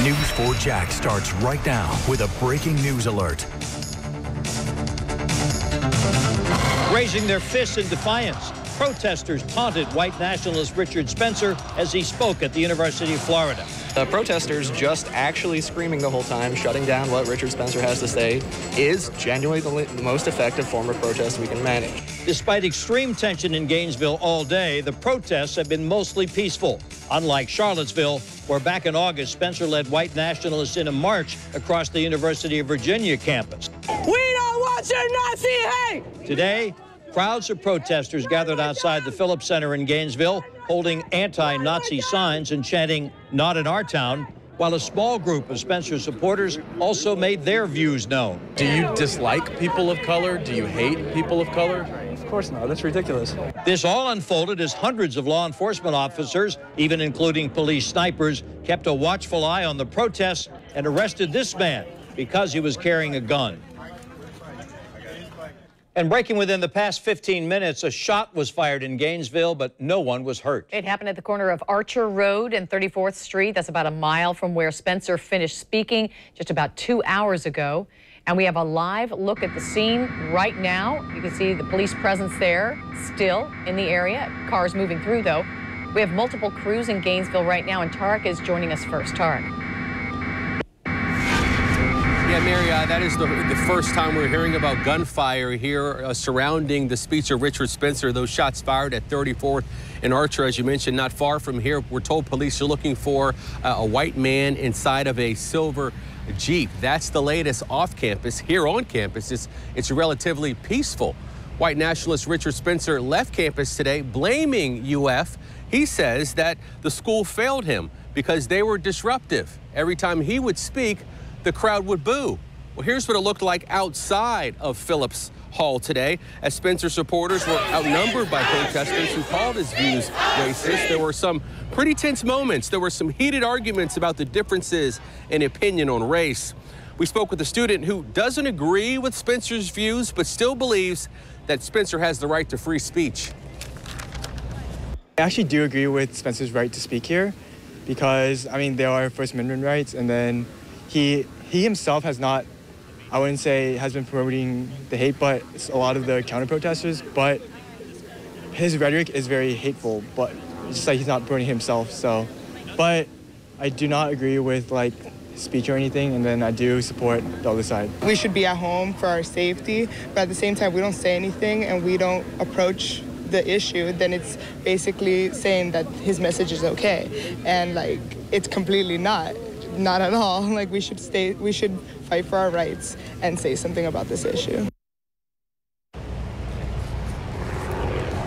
News 4 Jax starts right now with a breaking news alert. Raising their fists in defiance, protesters taunted white nationalist Richard Spencer as he spoke at the University of Florida. The protesters just actually screaming the whole time, shutting down what Richard Spencer has to say, is genuinely the most effective form of protest we can manage. Despite extreme tension in Gainesville all day, the protests have been mostly peaceful. Unlike Charlottesville, where back in August, Spencer led white nationalists in a march across the University of Virginia campus. We don't want your Nazi hate! Today, crowds of protesters gathered outside the Phillips Center in Gainesville, holding anti-Nazi signs and chanting, "Not in our town," while a small group of Spencer supporters also made their views known. Do you dislike people of color? Do you hate people of color? Of course not. That's ridiculous. This all unfolded as hundreds of law enforcement officers, even including police snipers, kept a watchful eye on the protests and arrested this man because he was carrying a gun. And breaking within the past 15 minutes, a shot was fired in Gainesville, but no one was hurt. It happened at the corner of Archer Road and 34th Street. That's about a mile from where Spencer finished speaking just about 2 hours ago. And we have a live look at the scene right now. You can see the police presence there, still in the area. Cars moving through, though. We have multiple crews in Gainesville right now, and Tarek is joining us first. Tarek. Yeah, Mary, that is the first time we're hearing about gunfire here surrounding the speech of Richard Spencer. Those shots fired at 34th and Archer, as you mentioned, not far from here. We're told police are looking for a white man inside of a silver Jeep. That's the latest off campus. Here on campus, it's relatively peaceful. White nationalist Richard Spencer left campus today blaming UF. He says that the school failed him because they were disruptive. Every time he would speak, the crowd would boo. Well, here's what it looked like outside of Phillips Hall today, as Spencer supporters were outnumbered by protesters who called his views racist. There were some pretty tense moments. There were some heated arguments about the differences in opinion on race. We spoke with a student who doesn't agree with Spencer's views, but still believes that Spencer has the right to free speech. I actually do agree with Spencer's right to speak here because, I mean, there are First Amendment rights, and then he himself has not, I wouldn't say has been promoting the hate, but it's a lot of the counter-protesters, but his rhetoric is very hateful, but it's just like he's not promoting himself, so. But I do not agree with, like, speech or anything, and then I do support the other side. We should be at home for our safety, but at the same time, we don't say anything and we don't approach the issue, then it's basically saying that his message is okay. And, like, it's completely not at all. Like, we should fight for our rights and say something about this issue.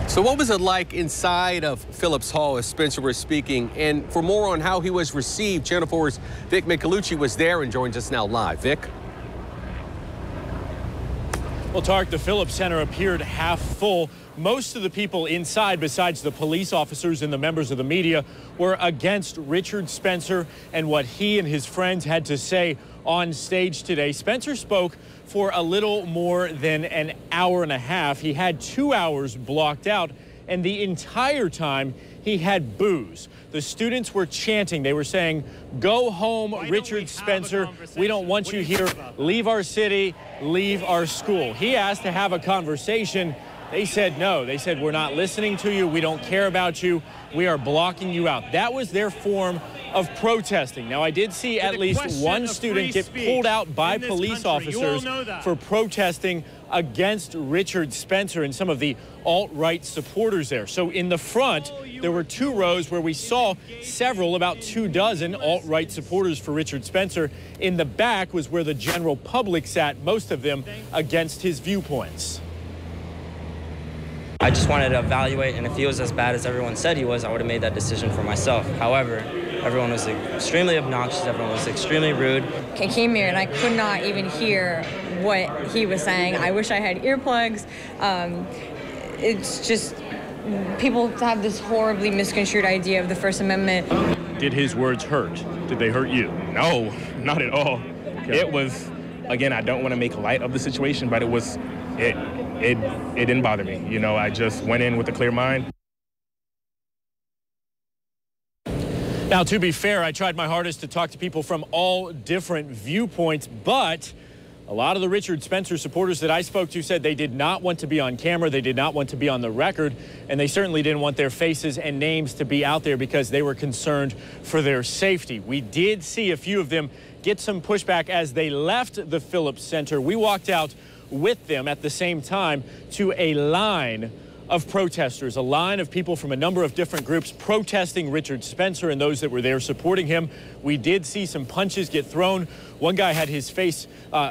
So what was it like inside of Phillips Hall as Spencer was speaking? And for more on how he was received, Channel 4's Vic Michelucci was there and joins us now live. Vic? Well, Tarek, the Phillips Center appeared half full. Most of the people inside, besides the police officers and the members of the media, were against Richard Spencer and what he and his friends had to say on stage today. Spencer spoke for a little more than an hour and a half. He had 2 hours blocked out, and the entire time he had boos. The students were chanting. They were saying, "Go home, Richard Spencer. We don't want you here. Leave our city, leave our school." He asked to have a conversation. They said no. They said, "We're not listening to you. We don't care about you. We are blocking you out." That was their form of protesting. Now, I did see at least one student get pulled out by police officers for protesting against Richard Spencer and some of the alt-right supporters there. So in the front, there were 2 rows where we saw several, about 24 alt-right supporters for Richard Spencer. In the back was where the general public sat, most of them against his viewpoints. I just wanted to evaluate, and if he was as bad as everyone said he was, I would have made that decision for myself. However, everyone was extremely obnoxious, everyone was extremely rude. I came here and I could not even hear what he was saying. I wish I had earplugs. It's just, people have this horribly misconstrued idea of the First Amendment. Did his words hurt? Did they hurt you? No, not at all. Okay. It was, again, I don't want to make light of the situation, but it didn't bother me. You know, I just went in with a clear mind. Now, to be fair, I tried my hardest to talk to people from all different viewpoints, but a lot of the Richard Spencer supporters that I spoke to said they did not want to be on camera, they did not want to be on the record, and they certainly didn't want their faces and names to be out there because they were concerned for their safety. We did see a few of them get some pushback as they left the Phillips Center. We walked out with them at the same time to a line of protesters, a line of people from a number of different groups protesting Richard Spencer and those that were there supporting him. We did see some punches get thrown. One guy had his face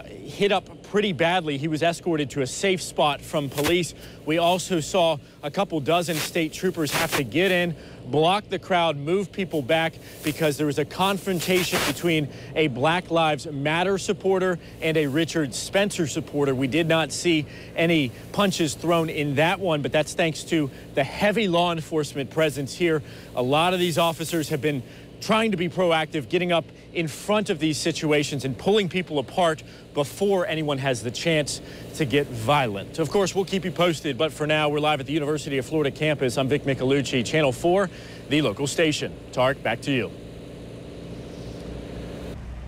hit up pretty badly. He was escorted to a safe spot from police. We also saw a couple dozen state troopers have to get in, block the crowd, move people back because there was a confrontation between a Black Lives Matter supporter and a Richard Spencer supporter. We did not see any punches thrown in that one, but that's thanks to the heavy law enforcement presence here. A lot of these officers have been trying to be proactive, getting up in front of these situations and pulling people apart before anyone has the chance to get violent. Of course, we'll keep you posted, but for now, we're live at the University of Florida campus. I'm Vic Michelucci, Channel 4, the local station. Tark, back to you.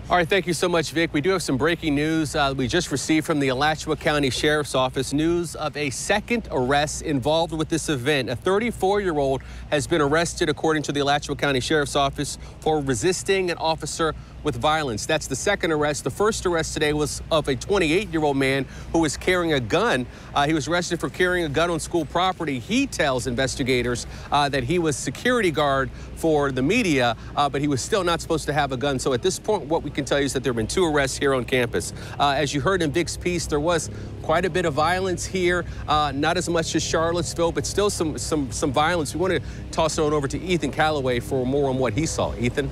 All right, thank you so much, Vic. We do have some breaking news we just received from the Alachua County Sheriff's Office. News of a second arrest involved with this event. A 34-year-old has been arrested, according to the Alachua County Sheriff's Office, for resisting an officer with violence. That's the second arrest. The first arrest today was of a 28-year-old man who was carrying a gun. He was arrested for carrying a gun on school property. He tells investigators that he was security guard for the media, but he was still not supposed to have a gun. So at this point, what we can tell you is that there have been 2 arrests here on campus. As you heard in Vic's piece, there was quite a bit of violence here, not as much as Charlottesville, but still some violence. We want to toss it on over to Ethan Calloway for more on what he saw. Ethan?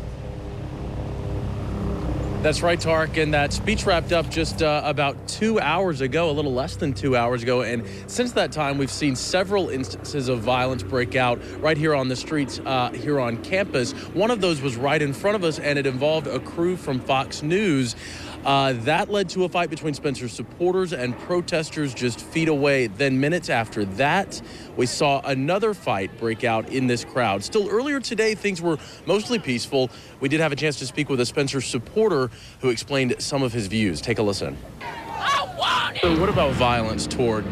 That's right, Tark, and that speech wrapped up just about 2 hours ago, a little less than 2 hours ago, and since that time we've seen several instances of violence break out right here on the streets here on campus. One of those was right in front of us, and it involved a crew from Fox News. That led to a fight between Spencer's supporters and protesters just feet away. Then minutes after that, we saw another fight break out in this crowd. Still earlier today, things were mostly peaceful. We did have a chance to speak with a Spencer supporter who explained some of his views. Take a listen. So what about violence toward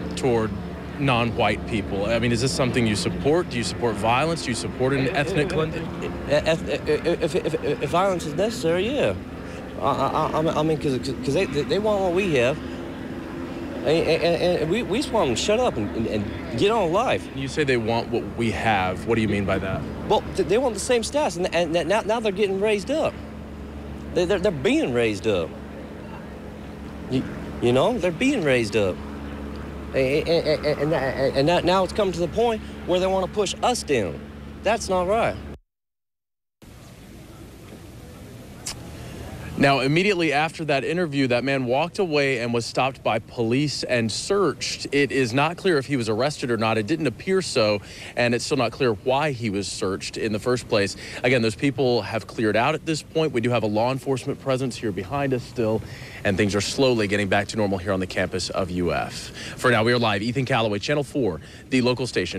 non-white people? I mean, is this something you support? Do you support violence? Do you support an ethnic cleansing? If violence is necessary, yeah. I mean, because they want what we have, and we just want them to shut up and get on with life. You say they want what we have. What do you mean by that? Well, they want the same stats, and now they're getting raised up. They're being raised up. You know, they're being raised up. And now it's come to the point where they want to push us down. That's not right. Now, immediately after that interview, that man walked away and was stopped by police and searched. It is not clear if he was arrested or not. It didn't appear so, and it's still not clear why he was searched in the first place. Again, those people have cleared out at this point. We do have a law enforcement presence here behind us still, and things are slowly getting back to normal here on the campus of UF. For now, we are live. Ethan Calloway, Channel 4, the local station.